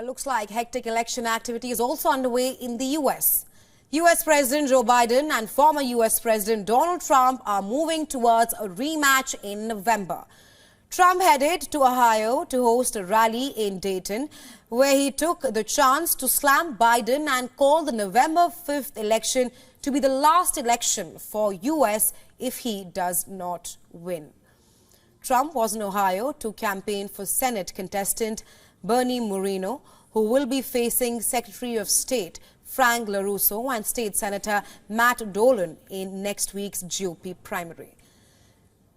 Well, looks like hectic election activity is also underway in the U.S. U.S. President Joe Biden and former U.S. President Donald Trump are moving towards a rematch in November. Trump headed to Ohio to host a rally in Dayton, where he took the chance to slam Biden and call the November 5th election to be the last election for U.S. if he does not win. Trump was in Ohio to campaign for Senate contestant Bernie Moreno, who will be facing Secretary of State Frank LaRusso and State Senator Matt Dolan in next week's GOP primary.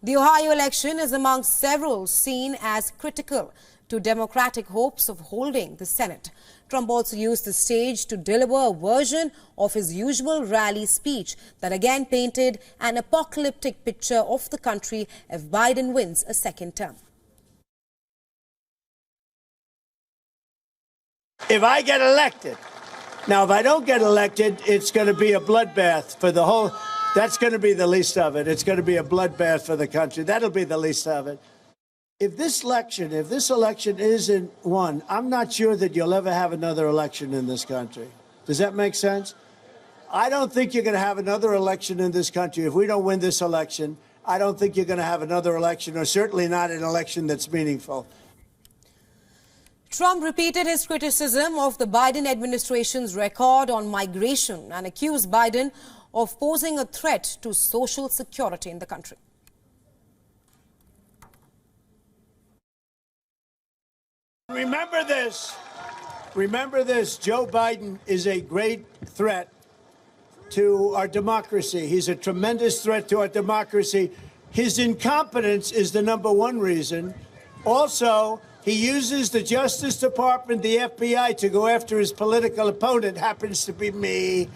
The Ohio election is among several seen as critical to Democratic hopes of holding the Senate. Trump also used the stage to deliver a version of his usual rally speech that again painted an apocalyptic picture of the country if Biden wins a second term. If I get elected, now if I don't get elected, it's going to be a bloodbath for the whole, that's going to be the least of it. It's going to be a bloodbath for the country. That'll be the least of it. If this election isn't won, I'm not sure that you'll ever have another election in this country. Does that make sense? I don't think you're going to have another election in this country. If we don't win this election, I don't think you're going to have another election, or certainly not an election that's meaningful. Trump repeated his criticism of the Biden administration's record on migration and accused Biden of posing a threat to social security in the country. Remember this, Joe Biden is a great threat to our democracy. He's a tremendous threat to our democracy. His incompetence is the #1 reason. Also, he uses the Justice Department, the FBI, to go after his political opponent, happens to be me.